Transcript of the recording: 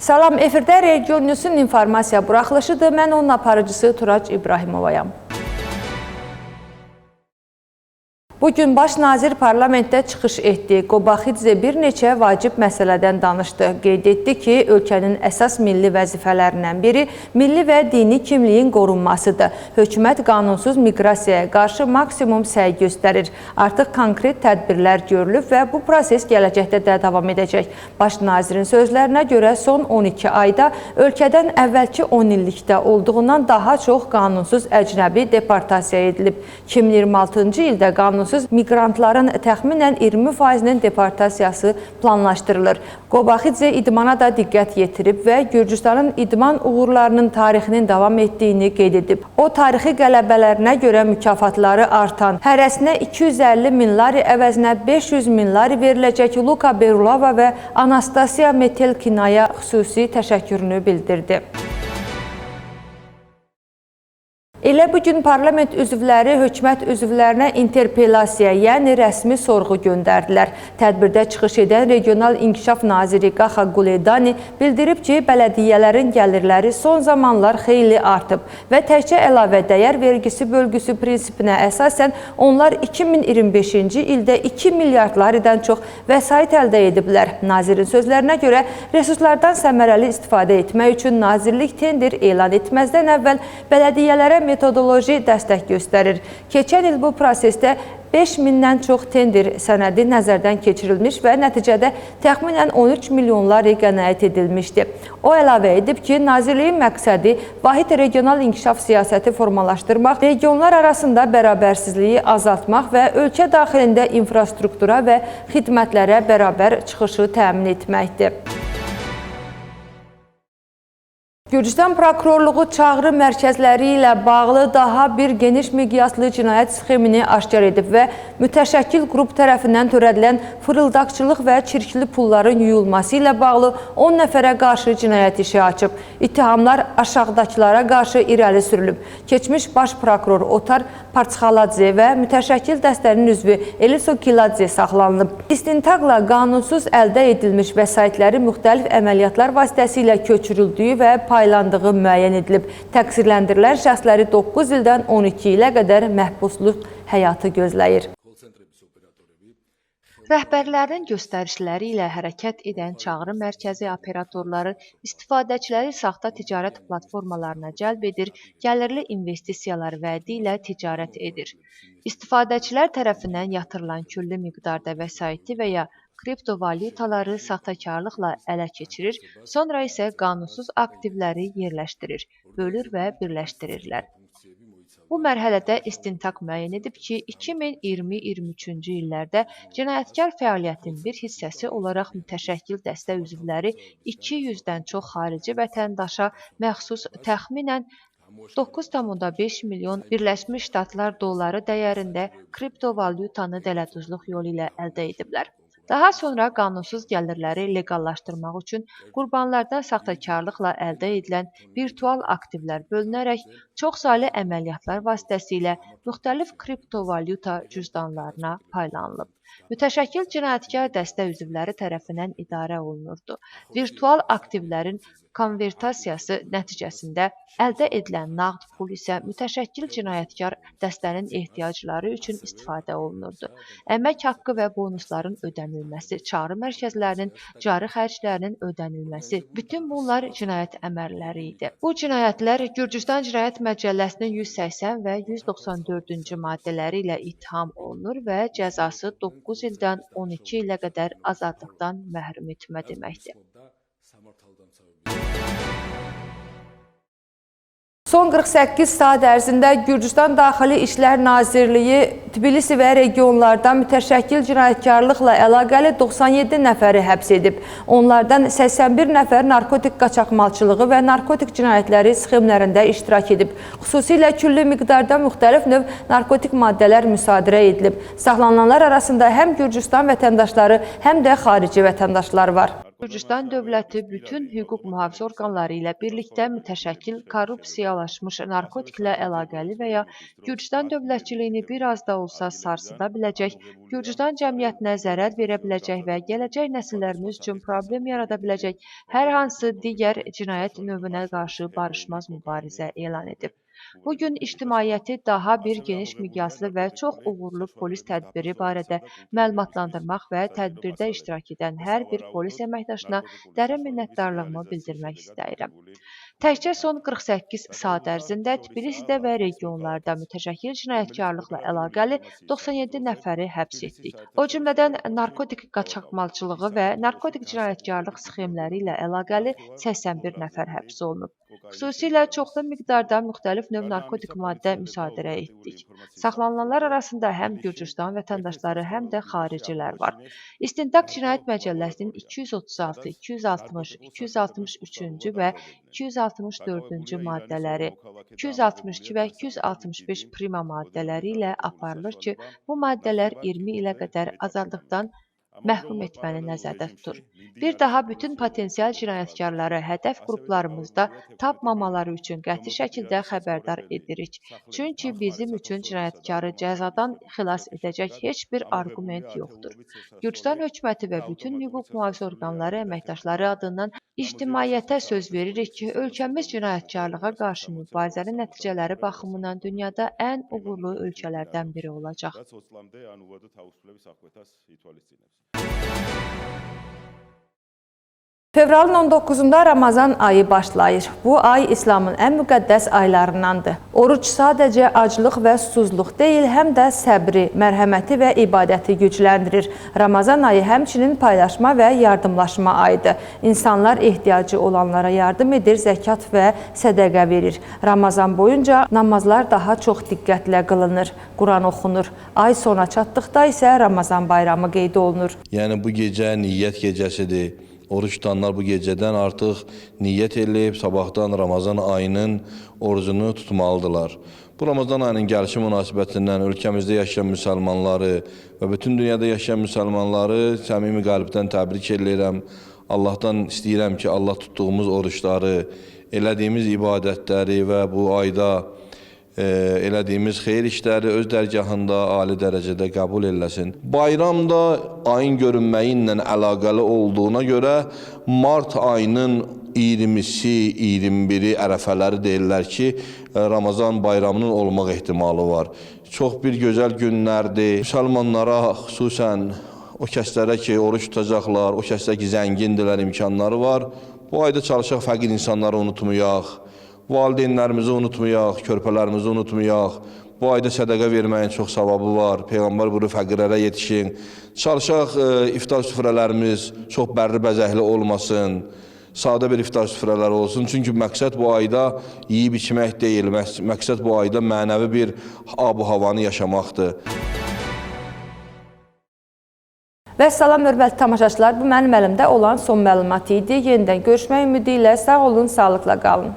Salam, efirdə Region News'un informasiya buraxılışıdır. Mən onun aparıcısı Turac İbrahimovayam. Bugün Baş nazir parlamentdə çıxış etdi. Qobaxidze bir neçə vacib məsələdən danışdı. Qeyd etdi ki, ölkənin əsas milli vəzifələrindən biri milli və dini kimliyin qorunmasıdır. Hökumət qanunsuz miqrasiyaya qarşı maksimum səy göstərir. Artıq konkret tədbirlər görülüb və bu proses gələcəkdə də davam edəcək. Baş nazirin sözlərinə görə son 12 ayda ölkədən əvvəlki 10 illikdə olduğundan daha çox qanunsuz əcnəbi deportasiya edilib. 2026-cı ildə qanunsuz miqrantların təxminən 20%-nin deportasiyası planlaşdırılır. Qobaxidze idmana da diqqət yetirib və Gürcüstanın idman uğurlarının tarixinin davam etdiyini qeyd edib. O, tarixi qələbələrinə görə mükafatları artan, hərəsinə 250 min lari əvəzinə 500 min lari veriləcək Luka Berulava və Anastasiya Metelkinaya xüsusi təşəkkürünü bildirdi. Elə bugün parlament üzvləri hökumət üzvlərinə interpelasiya, yəni rəsmi sorğu göndərdilər. Tədbirdə çıxış edən Regional İnkişaf Naziri Qaxa Quledani bildirib ki, bələdiyyələrin gəlirləri son zamanlar xeyli artıb və təkcə əlavə dəyər vergisi bölgüsü prinsipinə əsasən onlar 2025-ci ildə 2 milyard laridən çox vəsait əldə ediblər. Nazirin sözlərinə görə resurslardan səmərəli istifadə etmək üçün nazirlik tender elan etməzdən əvvəl bələdiyyələrə metodoloji dəstək göstərir. Keçən il bu prosesdə 5000-dən çox tender sənədi nəzərdən keçirilmiş və nəticədə təxminən 13 milyon lari qənaət edilmişdi. O əlavə edib ki, nazirliyin məqsədi vahid regional inkişaf siyasəti formalaşdırmaq, regionlar arasında bərabərsizliyi azaltmaq və ölkə daxilində infrastruktura və xidmətlərə bərabər çıxışı təmin etməkdir. Gürcüstan prokurorluğu çağrı mərkəzləri ilə bağlı daha bir geniş miqyaslı cinayət sxemini aşkar edib və mütəşəkkil qrup tərəfindən törədilən fırıldaqçılıq və çirkli pulların yuyulması ilə bağlı 10 nəfərə qarşı cinayət işi açıb. İttihamlar aşağıdakılara qarşı irəli sürülüb. Keçmiş baş prokuror Otar Partsxaladze və mütəşəkkil dəstənin üzvü Eliso Kiladze saxlanılıb. İstintaqla qanunsuz əldə edilmiş vəsaitləri müxtəlif əməliyyatlar vasitəsilə köçürüldüyü və paylandığı müəyyən edilib. Təqsirləndirilən şəxsləri 9 ildən 12 ilə qədər məhbusluq həyatı gözləyir. Rəhbərlərin göstərişləri ilə hərəkət edən çağrı mərkəzi operatorları istifadəçiləri saxta ticarət platformalarına cəlb edir, gəlirli investisiyalar vədi ilə ticarət edir. İstifadəçilər tərəfindən yatırılan külli miqdarda vəsaiti və ya kriptovalyutaları saxtakarlıqla ələ keçirir, sonra isə qanunsuz aktivləri yerləşdirir, bölür və birləşdirirlər. Bu mərhələdə istintaq müəyyən edib ki, 2020-23-cü illərdə cinayətkar fəaliyyətin bir hissəsi olaraq mütəşəkkil dəstə üzvləri 200-dən çox xarici vətəndaşa məxsus təxminən 9,5 milyon Birləşmiş Ştatlar dolları dəyərində kriptovalyutanı dələduzluq yolu ilə əldə ediblər. Daha sonra qanunsuz gəlirləri leqallaşdırmaq üçün qurbanlardan saxtakarlıqla əldə edilən virtual aktivlər bölünərək çoxsaylı əməliyyatlar vasitəsilə müxtəlif kriptovalyuta cüzdanlarına paylanılıb. Mütəşəkkil cinayətkar dəstə üzvləri tərəfindən idarə olunurdu. Virtual aktivlərin konvertasiyası nəticəsində əldə edilən nağd pul isə mütəşəkkil cinayətkar dəstənin ehtiyacları üçün istifadə olunurdu. Əmək haqqı və bonusların ödənilməsi, çağrı mərkəzlərinin cari xərclərinin ödənilməsi, bütün bunlar cinayət əməlləri idi. Bu cinayətlər Gürcüstan Cinayət Məcəlləsinin 180 və 194-cü maddələri ilə ittiham olunur və cəzası 9 ildən 12 ilə qədər azadlıqdan məhrum etmə deməkdir. Son 48 saat ərzində Gürcüstan Daxili İşlər Nazirliyi Tbilisi və regionlarda mütəşəkkil cinayətkarlıqla əlaqəli 97 nəfəri həbs edib. Onlardan 81 nəfər narkotik qaçaqmalçılığı və narkotik cinayətləri sxemlərində iştirak edib. Xüsusilə külli miqdarda müxtəlif növ narkotik maddələr müsadirə edilib. Saxlanılanlar arasında həm Gürcüstan vətəndaşları, həm də xarici vətəndaşlar var. Gürcüstan dövləti bütün hüquq mühafizə orqanları ilə birlikdə mütəşəkkil korrupsiyalaşmış narkotiklə əlaqəli və ya Gürcüstan dövlətçiliyini bir az da olsa sarsıda biləcək, Gürcüstan cəmiyyətinə zərər verə biləcək və gələcək nəsillərimiz üçün problem yarada biləcək hər hansı digər cinayət növünə qarşı barışmaz mübarizə elan edib. Bu gün ictimaiyyəti daha bir geniş miqyaslı və çox uğurlu polis tədbiri barədə məlumatlandırmaq və tədbirdə iştirak edən hər bir polis əməkdaşına dərin minnətdarlığımı bildirmək istəyirəm. Təkcə son 48 saat ərzində Tbilisidə və regionlarda mütəşəkkil cinayətkarlıqla əlaqəli 97 nəfəri həbs etdik. O cümlədən narkotik qaçaqmalçılığı və narkotik cinayətkarlıq sxemləri ilə əlaqəli 81 nəfər həbs olunub. Xüsusilə çoxlu miqdarda müxtəlif növ narkotik maddə müsadirə etdik. Saxlanılanlar arasında həm Gürcüstan vətəndaşları, həm də xaricilər var. İstintaq Cinayət Məcəlləsinin 236, 260, 263-cü və 264-cü maddələri, 262 və 265 prima maddələri ilə aparılır ki, bu maddələr 20 ilə qədər azadlıqdan məhrum etməni nəzərdə tutur. Bir daha bütün potensial cinayətkarları hədəf qruplarımızda tapmamaları üçün qəti şəkildə xəbərdar edirik. Çünki bizim üçün cinayətkarı cəzadan xilas edəcək heç bir arqument yoxdur. Gürcüstan hökuməti və bütün hüquq mühafizə orqanları əməkdaşları adından ictimaiyyətə söz veririk ki, ölkəmiz cinayətkarlığa qarşı mübarizənin nəticələri baxımından dünyada ən uğurlu ölkələrdən biri olacaq. Fevralın 19-da Ramazan ayı başlayır. Bu ay İslamın ən müqəddəs aylarındandır. Oruç sadəcə aclıq və susuzluq deyil, həm də səbri, mərhəməti və ibadəti gücləndirir. Ramazan ayı həmçinin paylaşma və yardımlaşma ayıdır. İnsanlar ehtiyacı olanlara yardım edir, zəkat və sədəqə verir. Ramazan boyunca namazlar daha çox diqqətlə qılınır, Quran oxunur. Ay sona çatdıqda isə Ramazan bayramı qeyd olunur. Yəni bu gecə niyyət gecəsidir. Oruç tutanlar bu gecədən artıq niyyət eləyib, sabahdan Ramazan ayının orucunu tutmalıdırlar. Bu Ramazan ayının gəlişi münasibətindən ölkəmizdə yaşayan müsəlmanları və bütün dünyada yaşayan müsəlmanları səmimi qəlbdən təbrik edirəm. Allahdan istəyirəm ki, Allah tutduğumuz oruçları, elədiyimiz ibadətləri və bu ayda elədiyimiz xeyir işləri öz dərgahında ali dərəcədə qəbul eləsin. Bayram da ayın görünməyi ilə əlaqəli olduğuna görə mart ayının 20-si, 21-i ərəfələri deyirlər ki, Ramazan bayramının olmaq ehtimalı var. Çox bir gözəl günlərdir. Müsəlmanlara xüsusən o kəslərə ki, oruç tutacaqlar, o kəslər ki, zəngindirlər, imkanları var. Bu ayda çalışaq fəqir insanları unutmayaq. Valideynlərimizi unutmayaq, körpələrimizi unutmayaq. Bu ayda sədəqə verməyin çox savabı var. Peyğəmbər buyurur, fəqirlərə yetişin. Çalışaq iftar süfrələrimiz çox bərli bəzəkli olmasın. Sadə bir iftar süfrələri olsun. Çünki məqsəd bu ayda yeyib içmək deyil. Məqsəd bu ayda mənəvi bir ab-havanı yaşamaqdır. Və salam hörmətli tamaşaçılar, bu mənim əlimdə olan son məlumat idi. Yenidən görüşmək ümidi ilə sağ olun, sağlıqla qalın.